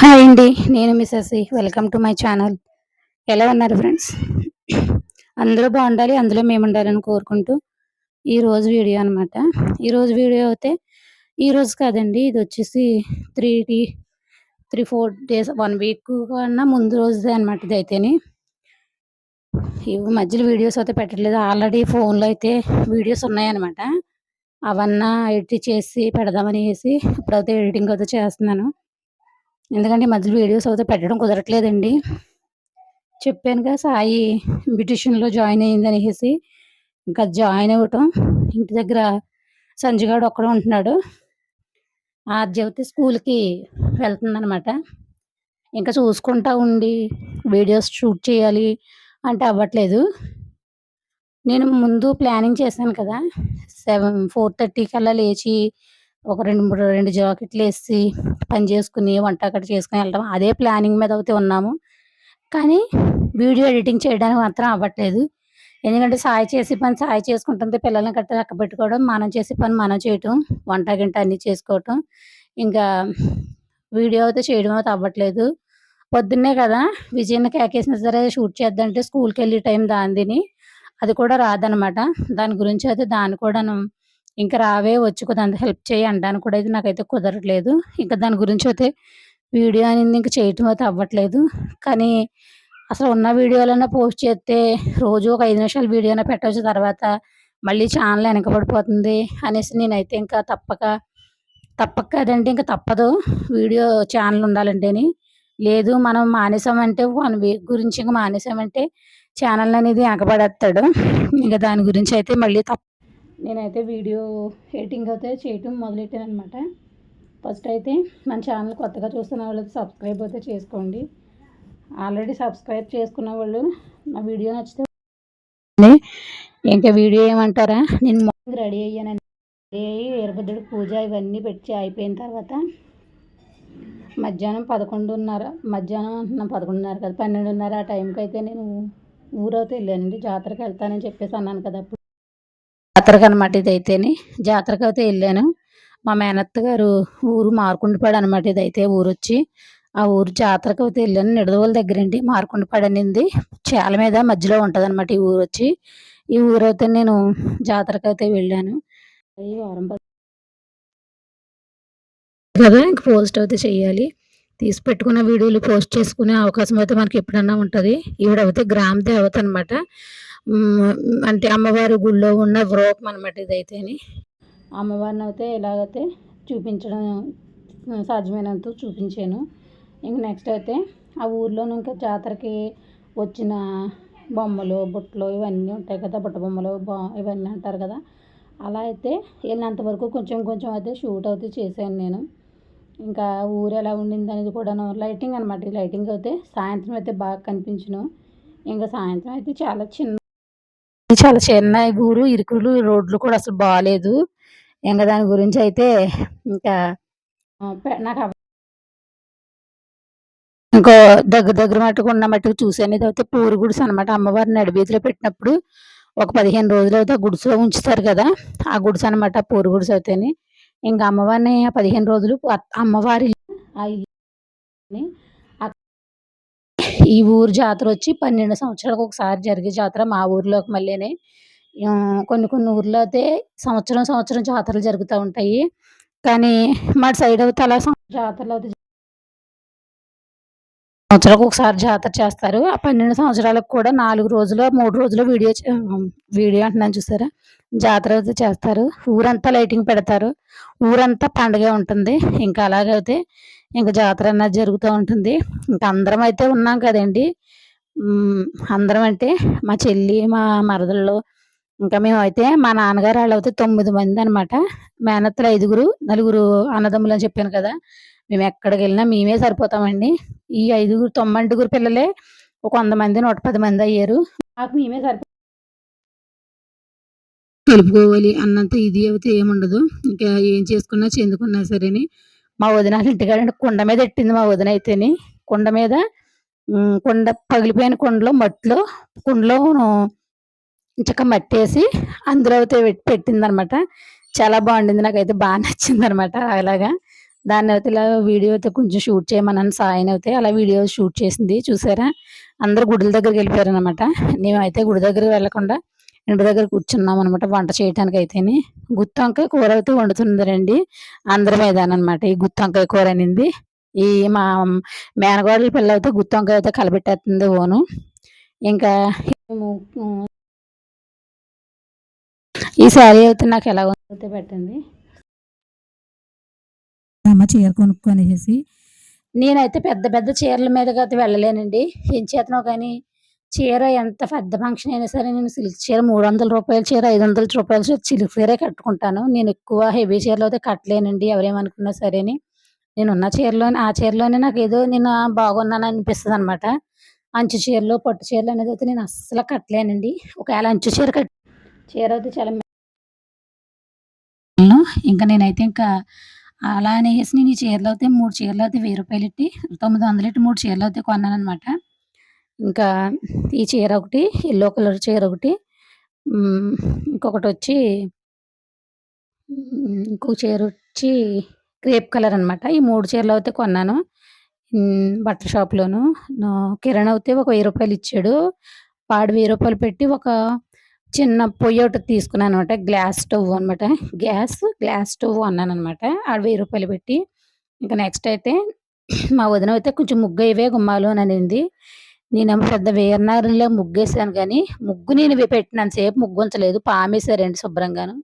Hi అండి. నేను Mrs welcome to my channel. ఎలా ఉన్నారు ఫ్రెండ్స్? అందరూ బాగుండాలి, అందులో మేము ఉండాలని కోరుకుంటూ ఈరోజు వీడియో అనమాట. ఈరోజు వీడియో అయితే ఈరోజు కాదండి, ఇది వచ్చేసి 4 డేస్ 1 వీక్ కన్నా ముందు రోజుదే అనమాట. ఇదైతేని ఈ మధ్యలో వీడియోస్ అయితే పెట్టట్లేదు. ఆల్రెడీ ఫోన్లో అయితే వీడియోస్ ఉన్నాయన్నమాట. అవన్నా ఎడిట్ చేసి పెడదామనేసి ఇప్పుడైతే ఎడిటింగ్ అయితే చేస్తున్నాను. ఎందుకంటే ఈ మధ్యలో వీడియోస్ అయితే పెట్టడం కుదరట్లేదండి. చెప్పానుగా సాయి బ్యూటీషియన్‌లో జాయిన్ అయిందనేసి. ఇంకా జాయిన్ అవ్వటం, ఇంటి దగ్గర సంజుగాడు ఒక్కడే ఉంటున్నాడు. ఆద్య అయితే స్కూల్‌కి వెళ్తుందనమాట. ఇంకా చూసుకుంటా ఉండి వీడియోస్ షూట్ చేయాలి అంటే అవ్వట్లేదు. నేను ముందు ప్లానింగ్ చేశాను కదా! 4:30 కల్లా లేచి ఒక 2 జాకెట్‌లేసి పని చేసుకొని, వంట అక్కడ చేసుకొని వెళ్ళడం. అదే ప్లానింగ్ మీద అయితే ఉన్నాము. కానీ వీడియో ఎడిటింగ్ చేయడానికి మాత్రం అవ్వట్లేదు. ఎందుకంటే సాయి చేసే పని సాయి చేసుకుంటుంది. పిల్లల్ని గట్టా చక్కబెట్టుకోవడం, మనం చేసే పని మనం చేయటం, వంట గింట అన్నీ చేసుకోవటం. ఇంకా వీడియో అయితే చేయడం అయితే అవ్వట్లేదు. పొద్దున్నే కదా విజయన్ని కేకేసినా సరే షూట్ చేద్దంటే స్కూల్‌కెళ్ళే టైం దానిదిని. అది కూడా రాదనమాట. దాని గురించి అయితే దాన్ని కూడాను ఇంక రావే వచ్చి కొద్దిగంత హెల్ప్ చెయ్యి అనడానికి కూడా అయితే నాకైతే కుదరట్లేదు. ఇంక దాని గురించి అయితే వీడియో అనేది ఇంక చేయటం అయితే అవ్వట్లేదు. కానీ అసలు ఉన్న వీడియోలన్నా పోస్ట్ చేస్తే రోజు ఒక 5 నిమిషాల వీడియోనే పెట్టొచ్చు. తర్వాత మళ్ళీ ఛానల్ వెనకబడిపోతుంది అనేసి నేనైతే ఇంకా తప్పక కాదండి, ఇంక తప్పదు. వీడియో ఛానల్ ఉండాలంటేని. లేదు మనం మానేసామంటే 1 వీక్ గురించి ఇంక మానేసామంటే ఛానల్ అనేది వెనకబడేత్తాడు. ఇంక దాని గురించి అయితే మళ్ళీ నేనైతే వీడియో ఎడిటింగ్ అయితే చేయటం మొదలెట్టాననమాట. ఫస్ట్ అయితే మన ఛానల్ కొత్తగా చూస్తున్న వాళ్ళైతే సబ్స్క్రైబ్ అయితే చేసుకోండి. ఆల్రెడీ సబ్స్క్రైబ్ చేసుకున్న వాళ్ళు నా వీడియో నచ్చితే ఇంకా వీడియో ఏమంటారా, నేను మార్నింగ్ రెడీ అయ్యానండి. రెడీ అయ్యి వీరభద్రుడికి పూజ ఇవన్నీ పెట్టి అయిపోయిన తర్వాత మధ్యాహ్నం 11:30 కాదు 12:30 ఆ టైంకి అయితే నేను ఊరైతే వెళ్ళానండి. జాతరకి వెళ్తానని చెప్పేసి అన్నాను కదా అప్పుడు. జాతరకు అనమాట ఇదైతేని. జాతరకు అయితే వెళ్ళాను. మా మేనత్త గారు ఊరు మార్కుండిపాడు అనమాట. ఇదైతే ఊరొచ్చి ఆ ఊరు జాతరకు అయితే వెళ్ళాను. నిడదవోలు దగ్గరండి మార్కుండిపాడు అనేది. చేల మీద మధ్యలో ఉంటుందన్నమాట ఈ ఊరొచ్చి. ఈ ఊరైతే నేను జాతరకు అయితే వెళ్ళాను. ఈ వారం కదా ఇంక పోస్ట్ అయితే చేయాలి. తీసి పెట్టుకున్న వీడియోలు పోస్ట్ చేసుకునే అవకాశం అయితే మనకి ఎప్పుడన్నా ఉంటుంది. ఈవిడైతే గ్రామ దేవత అనమాట. అంటే అమ్మవారి గుళ్ళో ఉన్న రూపం అనమాట ఇదైతేని. అమ్మవారిని అయితే ఎలాగైతే చూపించడం సాధ్యమైనంత చూపించాను. ఇంక నెక్స్ట్ అయితే ఆ ఊర్లోను ఇంకా జాతరకి వచ్చిన బొమ్మలు, బుట్టలు ఇవన్నీ ఉంటాయి కదా, బుట్ట బొమ్మలు ఇవన్నీ అంటారు కదా. అలా అయితే వెళ్ళినంత వరకు కొంచెం కొంచెం అయితే షూట్ అయితే చేశాను నేను. ఇంకా ఊరు ఎలా ఉండింది అనేది కూడాను లైటింగ్ అనమాట. ఈ లైటింగ్ అయితే సాయంత్రం అయితే బాగా కనిపించును. ఇంకా సాయంత్రం అయితే చాలా చిన్న ఊరు, ఇరుకులు రోడ్లు కూడా అసలు బాగాలేదు. ఇంకా దాని గురించి అయితే ఇంకా నాకు ఇంకో దగ్గర మట్టుకు ఉన్న మట్టుకు చూసాను. ఇదైతే పూరి గుడిసె అనమాట. అమ్మవారిని నడిబీదిలో పెట్టినప్పుడు ఒక 15 రోజులు అయితే గుడిసెలో ఉంచుతారు కదా, ఆ గుడిసె అనమాట పూరి గుడిసె అయితేని. ఇంకా అమ్మవారిని 15 రోజులు అమ్మవారి ఈ ఊరు జాతర వచ్చి 12 సంవత్సరాలకు ఒకసారి జరిగే జాతర మా ఊర్లోకి మళ్ళీని. కొన్ని ఊర్లో అయితే సంవత్సరం జాతరలు జరుగుతూ ఉంటాయి. కానీ మా సైడ్ అయితే అలా జాతరలు అయితే సంవత్సరానికి ఒకసారి జాతర చేస్తారు. ఆ 12 సంవత్సరాలకు కూడా 4 రోజులో 3 రోజులో వీడియో అంటున్నాను చూసారా, జాతర అయితే చేస్తారు. ఊరంతా లైటింగ్ పెడతారు. ఊరంతా పండగే ఉంటుంది. ఇంకా అలాగైతే ఇంకా జాతర అన్నది జరుగుతూ ఉంటుంది. ఇంకా అందరం అయితే ఉన్నాం కదండి. అందరం అంటే మా చెల్లి, మా మరదళ్ళు, ఇంకా మేమైతే మా నాన్నగారు వాళ్ళు అయితే 9 మంది అనమాట. మేనత్తలు 5, నలుగురు అన్నదమ్ములు అని చెప్పాను కదా. మేము ఎక్కడికి వెళ్ళినా మేమే సరిపోతామండి. ఈ 9 పిల్లలే ఒక 100 మంది 110 మంది అయ్యారు. మాకు మేమే కలుపుకోవాలి అన్నంత ఇది అయితే ఏముండదు. ఇంకా ఏం చేసుకున్నా చెందుకున్నా సరేని. మా వదిన ఇంటికాడ కుండ మీద ఎట్టింది మా వదిన అయితేని. కుండ మీద కుండ పగిలిపోయిన కుండలో చక్కగా మట్టేసి అందులో అయితే పెట్టిందనమాట. చాలా బాగుండింది. నాకైతే బాగా నచ్చిందనమాట. అలాగా దాన్నయితే ఇలా వీడియో అయితే కొంచెం షూట్ చేయమన్నాను సాయినయితే. అలా వీడియో షూట్ చేసింది చూసారా? అందరూ గుడుల దగ్గరికెళ్ళిపోయారనమాట. మేమైతే గుడి దగ్గరికి వెళ్ళకుండా ఇంటి దగ్గర కూర్చున్నామనమాట వంట చేయటానికైతేని. గుత్తొంకాయ కూర అయితే వండుతుందిరండి. అందరి మీదేననమాట ఈ గుత్తొంకాయ కూర అనింది. ఈ మా మేనకోడలు పిల్లయితే గుత్తొంకాయ అయితే కలబెట్టేత్తుంది ఓను. ఇంకా హ్మ్. ఈ శారీ అయితే నాకెలా ఉందో పెట్టండి. అమ్మ చీర కొనుక్కొనేసేసి నేనైతే పెద్ద పెద్ద చీరల మీదకైతే వెళ్ళలేనండి. ఏం చేతనో కానీ చీర ఎంత పెద్ద ఫంక్షన్ అయినా సరే నేను సిల్క్ చీర రూ. 300 చీర, రూ. 500 చీర సిల్క్ చీరే కట్టుకుంటాను. నేను ఎక్కువ హెవీ చీరలు అయితే కట్టలేనండి ఎవరేమనుకున్నా సరేని. నేనున్న చీరలోనే ఆ చీరలోనే నాకేదో నేను బాగున్నాను అనిపిస్తదనమాట. అంచు చీరలు, పట్టు చీరలు అనేదైతే నేను అస్సలు కట్టలేనండి. ఒకవేళ అంచు చీర అయితే చాలా ఇంకా నేనైతే ఇంకా అలా అనేసి నేను ఈ చీరలయితే 3 చీరలయితే రూ. 1000 ఎట్టి 900 ఎట్టి 3 చీరలయితే కొన్నాననమాట. ఇంకా ఈ చీర ఒకటి, యెల్లో కలర్ చీర ఒకటి, హ్మ్. ఇంకొకటొచ్చి ఇంకో చీరొచ్చి క్రేప్ కలర్ అనమాట. ఈ 3 చీరలయితే కొన్నాను. బట్టల షాప్‌లోను. కిరణ్ అయితే ఒక రూ. 1000 ఇచ్చాడు. వాడు రూ. 1000 పెట్టి ఒక చిన్న పొయ్యోటి తీసుకున్నాననమాట. గ్లాస్ స్టవ్ అనమాట. గ్లాస్ స్టవ్ కొన్నాననమాట. ఆడు రూ. 1000 పెట్టి. ఇంక నెక్స్ట్ అయితే మా వదినైతే కొంచెం ముగ్గెయ్యవే గుమ్మాలు అననింది. నేనేమో పెద్ద వీరనారిలా ముగ్గేసాను గానీ, ముగ్గు నేను పెట్టినంత సేపు ముగ్గుంచలేదు. పామేశారండి శుభ్రంగాను.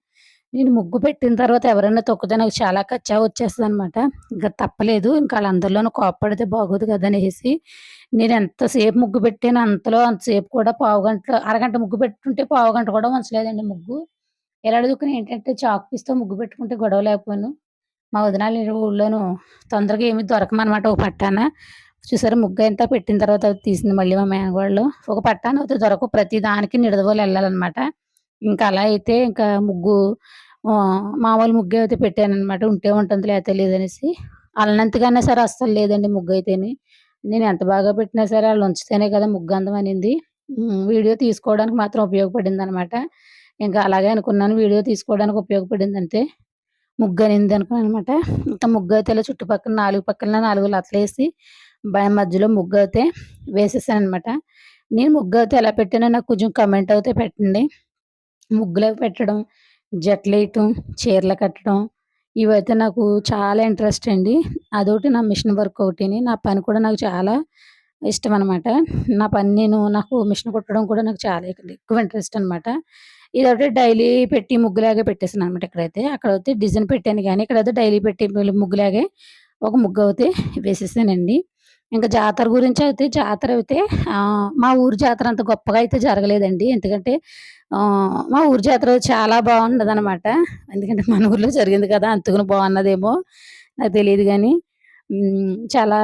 నేను ముగ్గు పెట్టిన తర్వాత ఎవరైనా తొక్కితే నాకు చాలా కచ్చా వచ్చేస్తదనమాట. ఇంక తప్పలేదు. ఇంక ఆళ్ళందరిలోనూ కోప్పడితే బాగోదు కదనేసి, నేనెంతసేపు ముగ్గు పెట్టానో అంతసేపు కూడా పావుగంటలో అరగంట ముగ్గు పెట్టుంటే పావుగంట కూడా ఉంచలేదండి ముగ్గు. ఎలాడుదుకుని ఏంటంటే చాక్ పీస్‌తో ముగ్గు పెట్టుకుంటే గొడవ లేకపోయాను. మా వదినాళ్ళ ఊళ్ళోను తొందరగా ఏమి దొరకమనమాట ఒక పట్టాన. చూసారా ముగ్గంతా పెట్టిన తర్వాత అది తీసింది మళ్ళీ మా మేనకోడలు. ఒక పట్టాన అయితే దొరకవు ప్రతి దానికి నిడదవోలు ఇంకా అలా అయితే ఇంకా ముగ్గు మామూలు ముగ్గే అయితే పెట్టాననమాట. ఉంటే ఉంటుంది లేతే లేదనేసి. ఆళ్ళనంతకన్నా సరే అస్సలు లేదండి ముగ్గయితేని. నేను ఎంత బాగా పెట్టినా సరే ఆళ్ళు ఉంచితేనే కదా ముగ్గు అందం అనింది. వీడియో తీసుకోవడానికి మాత్రం ఉపయోగపడిందనమాట. ఇంకా అలాగే అనుకున్నాను వీడియో తీసుకోవడానికి ఉపయోగపడిందంతే. ముగ్గనింది అనుకున్నాననమాట. ఇంకా ముగ్గయితే ఇలా చుట్టుపక్కల 4 పక్కల 4 లతలేసి మధ్యలో ముగ్గయితే వేసేసాననమాట. నేను ముగ్గయితే ఎలా పెట్టానో నాకు కొంచెం కామెంట్ అయితే పెట్టండి. ముగ్గులవి పెట్టడం, జట్లేయటం, చీరలు కట్టడం ఇవైతే నాకు చాలా ఇంట్రెస్ట్ అండి. అదోటి నా మిషన్ వర్క్ ఒకటిని. నా పని కూడా నాకు చాలా ఇష్టమనమాట. నా పని నాకు మిషన్ కుట్టడం కూడా నాకు చాలా ఎక్కువ ఇంట్రెస్ట్ అనమాట. ఇదొకటి డైలీ పెట్టి ముగ్గులాగే పెట్టేసాననమాట ఇక్కడైతే. అక్కడైతే డిజైన్ పెట్టాను గానీ, ఇక్కడైతే డైలీ పెట్టి ముగ్గులాగే ఒక ముగ్గయితే వేసేసానండి. ఇంక జాతర గురించయితే జాతరైతే మా ఊరు జాతర అంత గొప్పగా అయితే జరగలేదండి. ఎందుకంటే మా ఊరు జాతర చాలా బావున్నదనమాట. ఎందుకంటే మన ఊర్లో జరిగింది కదా! అందుకని బావున్నదేమో నాకు తెలీదు గానీ, చాలా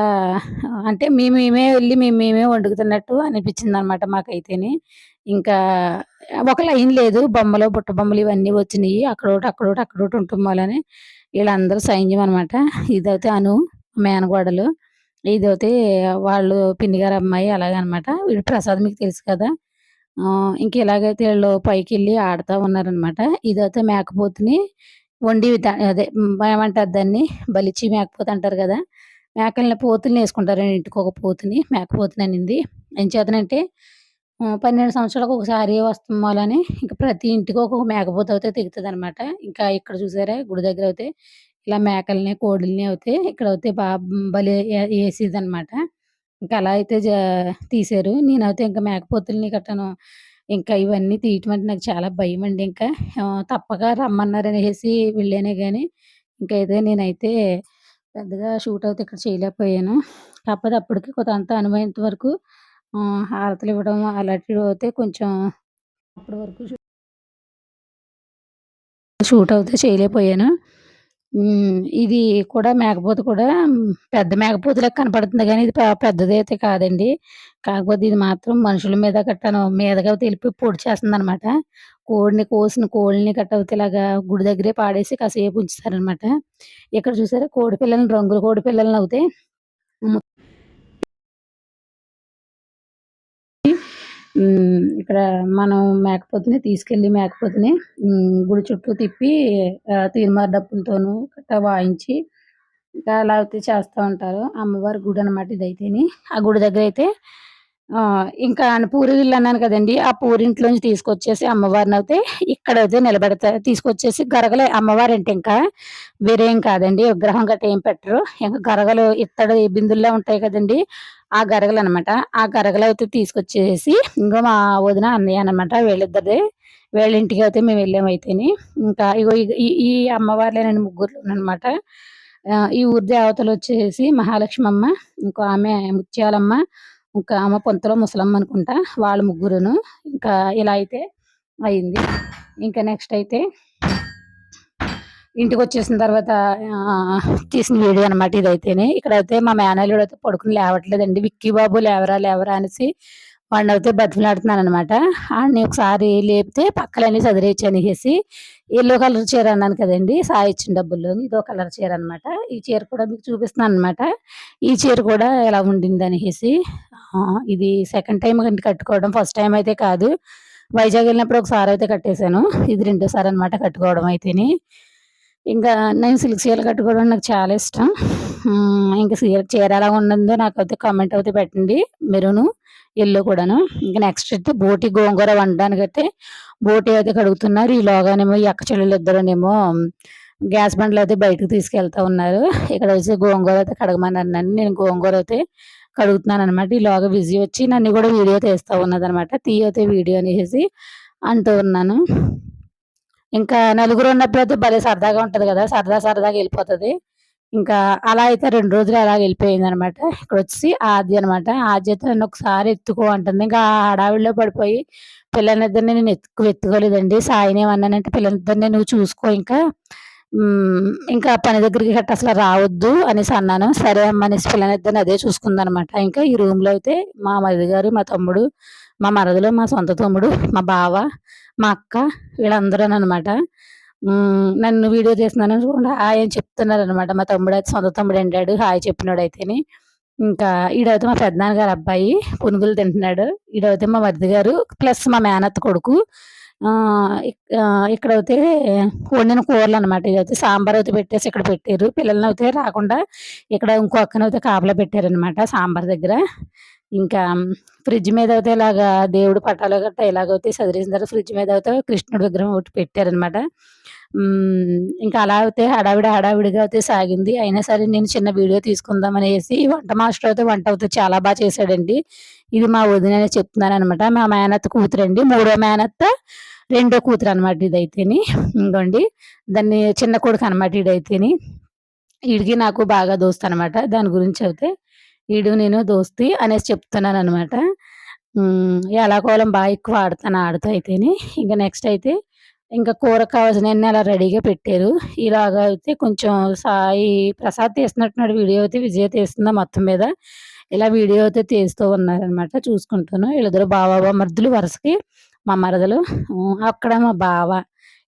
అంటే మేమే వెళ్లి మేమే వండుకుతున్నట్టు అనిపించిందనమాట మాకైతేని. ఇంకా ఒక లైన్ లేదు. బొమ్మలు, బుట్ట బొమ్మలు ఇవన్నీ వచ్చినియి. అక్కడోటి, అక్కడోటి, అక్కడోటి ఉంటున్నాలని ఈళ్ళందరూ సైన్యం అనమాట. ఇదైతే మేనకోడలు. ఇదైతే వాళ్ళు పిన్ని గారి అమ్మాయి అలాగనమాట. వీడు ప్రసాద్ మీకు తెలుసు కదా! ఇంక ఇలాగైతే ఈళ్ళు పైకెళ్ళి ఆడతా ఉన్నారనమాట. ఇదైతే మేకపోతుని వండి అదే ఏమంటారు దాన్ని బలిచ్చి మేకపోతు అంటారు గదా! పోతులనేసుకుంటారండి ఇంటికొక పోతుని. మేకపోతుననింది. ఎంచేతనంటే 12 సంవత్సరాలకు ఒకసారి వస్తుంమాలని ఇంక ప్రతి ఇంటికి ఒక్కొక్క మేకపోతయితే తెగుతదనమాట. ఇంకా ఇక్కడ చూసారా గుడి దగ్గరయితే ఇలా మేకల్ని, కోడుల్ని అయితే ఇక్కడైతే బలి ఏసిదనమాట. ఇంక అలా అయితే తీశారు. నేనైతే ఇంక మేకపోతుల్ని గట్టాను ఇంకా ఇవన్నీ తీయటం అంటే నాకు చాలా భయమండి ఇంకా. తప్పక రమ్మన్నారనేసి వెళ్ళానే గానీ, ఇంకైతే నేనైతే పెద్దగా షూట్ అయితే ఇక్కడ చేయలేకపోయాను. కాకపోతే అప్పటికి కొంతంత అనుభవేంత వరకు హారతులివ్వడం అలాంటివయితే కొంచెం అప్పటి వరకు షూట్ అయితే చేయలేకపోయాను. ఇది కూడా మేకపోతు కూడా పెద్ద మేకపోతులాగా కనపడుతుంది గానీ, ఇది పెద్దదైతే కాదండి. కాకపోతే ఇది మాత్రం మనుషుల మీద గట్టాను మీదగా వెళ్ళిపోయి పొడి చేస్తుందనమాట. కోసిన కోడిని గట్టా ఇలాగా గుడి దగ్గరే పాడేసి కాసేపు ఉంచుతారనమాట. ఇక్కడ చూసారా కోడి పిల్లల్ని రంగుల కోడి పిల్లలనవుతే ఇక్కడ మనం మేకపోతుని గుడి చుట్టూ తిప్పి తీన్మార్ డప్పులతోనూ గట్టా వాయించి ఇంకా అలా అయితే చేస్తా ఉంటారు. అమ్మవారి గుడి అనమాట ఇదైతేని. ఆ గుడి దగ్గరైతే ఇంకా పూరిల్లు అన్నాను కదండీ! ఆ పూరింట్లోంచి తీసుకొచ్చేసి అమ్మవారినైతే ఇక్కడైతే నిలబెడతారు. తీసుకొచ్చేసి గరగలే అమ్మవారంటే ఇంకా వేరే ఏం కాదండి. విగ్రహం గట్టా ఏం పెట్టరు. ఇంక గరగలు ఇత్తడి బిందుల్లో ఉంటాయి కదండీ! ఆ గరగలనమాట. ఆ గరగలైతే తీసుకొచ్చేసి ఇంగో మా వదిన, అన్నయ్య అనమాట వీళ్ళిద్దరిది. వీళ్ళ ఇంటికైతే మేమెళ్ళామైతేని. ఇంకా ఇగో ఈ ఈ అమ్మవార్లేనండి ముగ్గురునమాట. ఈ ఊరి దేవతలొచ్చేసి మహాలక్ష్మమ్మ, ఇంకో ఆమె ముత్యాలమ్మ, ఇంకా ఆమె పొంతలో ముసలమ్మ అనుకుంటా. వాళ్ళు ముగ్గురును. ఇంకా ఇలా అయితే అయింది. ఇంకా నెక్స్ట్ అయితే ఇంటికొచ్చేసిన తర్వాత తీసిన వీడియో అనమాట ఇదైతేని. ఇక్కడైతే మా మేనల్లుడైతే పడుకొని లేవట్లేదండి. విక్కీ బాబు లేవరా, లేవరా అనేసి వాడినైతే బతిమిలాడుతున్నాననమాట. ఆడిని ఒకసారి లేపితే పక్కలన్నీ సదిరేయచ్చనేసేసి యెల్లో కలర్ చీర అన్నాను కదండీ! సాయి ఇచ్చిన డబ్బుల్లోని ఇదో కలర్ చీర అనమాట. ఈ చీర కూడా మీకు చూపిస్తున్నాననమాట. ఈ చీర కూడా ఎలా ఉండిందనేసేసి. ఇది సెకండ్ టైమ్ అండి కట్టుకోవడం. ఫస్ట్ టైమ్ అయితే కాదు. వైజాగ్ వెళ్ళినప్పుడు ఒకసారైతే కట్టేసాను. ఇది రెండోసారి అనమాట కట్టుకోవడం అయితేని. ఇంకా నేను సిల్క్ చీరలు కట్టుకోవడం నాకు చాలా ఇష్టం. ఇంకా చీర ఎలా ఉండిందో నాకైతే కామెంట్ అయితే పెట్టండి. మెరూను, యెల్లో కూడాను. ఇంక నెక్స్ట్ అయితే బోటి గోంగూర వండడానికైతే బోటి అయితే కడుగుతున్నారు. ఈలోగానేమో ఈ అక్క చెల్లెలిద్దరూనేమో గ్యాస్ బండలో అయితే బయటకి తీసుకెళ్తా ఉన్నారు. ఇక్కడ వచ్చి గోంగూర అయితే కడగమన్నారు నన్ను. నేను గోంగూర అయితే కడుగుతున్నాననమాట. ఈలోగా విజి వచ్చి నన్ను కూడా వీడియో తీస్తా ఉన్నదనమాట. తీయతే వీడియో అనేసి అంటూ ఉన్నాను. ఇంకా నలుగురు ఉన్నప్పుడైతే భలే సరదాగా ఉంటది కదా! సరదాగా ఎళ్ళిపోతది. ఇంకా అలా అయితే 2 రోజులు అలాగ ఎళ్ళిపోయిందనమాట. ఇక్కడొచ్చేసి ఆద్య అనమాట. ఆద్య అయితే నన్నొకసారి ఎత్తుకో అంటుంది. ఇంకా ఆ హడావిడిలో పడిపోయి పిల్లలిద్దరిని నేను ఎత్తుకోలేదండి. సాయినేమన్నానంటే పిల్లలిద్దరిని నువ్వు చూసుకో ఇంకా. ఇంకా పని దగ్గరికి గట్టా అసలు రావద్దు అనేసి అన్నాను. సరే అమ్మ అనేసి పిల్లలిద్దరిని అదే చూసుకుందనమాట. ఇంకా ఈ రూమ్‌లో అయితే మా మరిది గారు, మా తమ్ముడు, మా మరదలు, మా సొంత తమ్ముడు, మా బావ, మా అక్క వీళ్ళందరూననమాట. నన్ను వీడియో తీస్తున్నానని చూడకుండా హాయ్ అని చెప్తున్నారనమాట. మా తమ్ముడైతే సొంత తమ్ముడంటాడు హాయ్ చెప్పినోడైతేని. ఇంకా ఈడైతే మా పెదనాన్నగారి అబ్బాయి పునుగులు తింటున్నాడు. ఈడైతే మా మరిది గారు ప్లస్ మా మేనత్త కొడుకు. ఇక్కడైతే వండిన కూరలనమాట. ఇదైతే సాంబార్ అయితే పెట్టేసి ఇక్కడ పెట్టారు. పిల్లలనైతే రాకుండా ఇక్కడ ఇంకో అక్కనైతే కాపలా పెట్టారనమాట సాంబార్ దగ్గర. ఇంకా ఫ్రిడ్జ్ మీద అయితే ఇలాగా దేవుడి పటాలు గట్టా ఇలాగైతే సదిరేసిన తర్వాత ఫ్రిడ్జ్ మీద అయితే కృష్ణుడి విగ్రహం ఒకటి పెట్టారనమాట. ఇంకా అలా అయితే హడావిడిగా అయితే సాగింది. అయినా సరే నేను చిన్న వీడియో తీసుకుందాం అనేసి వంట మాస్టర్ అయితే వంట అయితే చాలా చేశాడండి. ఇది మా వదిననే చెప్తున్నాననమాట. మా మేనత్త కూతురండి. మూడో మేనత్త, రెండో కూతురనమాట ఇదైతేని. ఇంగోండి దాన్ని చిన్న కొడుకు అనమాట ఈడైతేని. ఈడికి నాకు బాగా దోస్తనమాట. దాని గురించి అయితే ఈడు నేను దోస్తీ అనేసి చెప్తున్నాననమాట. ఎలాగోలం ఎక్కువ ఆడతాను ఆడుతూ అయితేని. ఇంక నెక్స్ట్ అయితే ఇంకా కూరకు కావాల్సినయన్నీ అలా రెడీగా పెట్టారు. ఇలాగ అయితే కొంచెం సాయి ప్రసాద్ తీస్తున్నట్టున్నాడు వీడియో అయితే విజయ తీస్తుందా మొత్తం మీద. ఇలా వీడియో అయితే తీస్తూ ఉన్నారనమాట చూసుకుంటాను. వీళ్ళిద్దరు బావ, బామర్దులు వరుసకి. మా మరదలు, అక్కడ మా బావ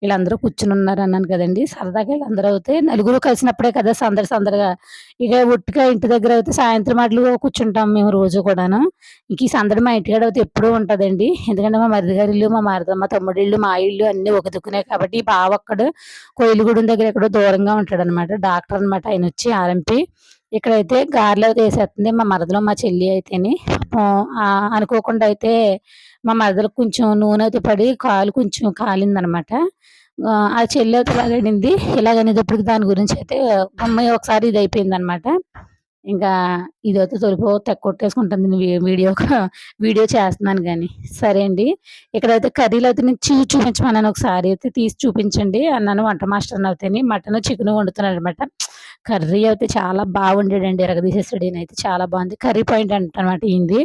వీళ్ళందరూ కూర్చునున్నారన్నాను కదండీ! సరదాగా వీళ్ళందరూ అయితే నలుగురు కలిసినప్పుడే కదా సందడిగా. ఇక ఉట్టిగా ఇంటి దగ్గర అయితే సాయంత్రం అట్లు కూర్చుంటాం మేము రోజు కూడాను. ఇంక ఈ సందడి మా ఇంటికాడ అయితే ఎప్పుడూ ఉంటదండి. ఎందుకంటే మా మరిది గారి ఇల్లు, మా తమ్ముడి ఇల్లు, మా ఇల్లు అన్నీ ఒక దిక్కునే కాబట్టి ఈ బావ ఒక్కడు కోయిలగూడెం దగ్గర ఎక్కడో దూరంగా ఉంటాడనమాట. డాక్టర్ అనమాట ఆయనొచ్చి ఆర్ఎంపీ. ఇక్కడైతే గారెలు అయితే ఏసేత్తంది మా మరదలు, మా చెల్లి అయితేని. అనుకోకుండా అయితే మా మరదలకు కొంచెం నూనె అయితే పడి కాలు కొంచెం కాలిందనమాట. ఆ చెల్లి అయితే ఇలాగనింది. ఇలాగనేటప్పటికి దాని గురించి అయితే గమ్మున ఒకసారి ఇదయిపోయిందనమాట. ఇంకా ఇదైతే తొలిపో తెగకొట్టేసుకుంటుంది వీడియో చేస్తున్నాను గానీ. సరే అండి. ఇక్కడైతే కర్రీలయితే నేను చూపించమన్నాను ఒకసారి అయితే తీసి చూపించండి అన్నాను వంట మాస్టర్‌నయితేని. మటను, చికెను వండుతున్నాడనమాట. కర్రీ అయితే చాలా వండాడండి. ఇరగదీసేసాడు ఈయనైతే చాలా బావుంది. కర్రీ పాయింట్ అంటనమాట ఈయనది.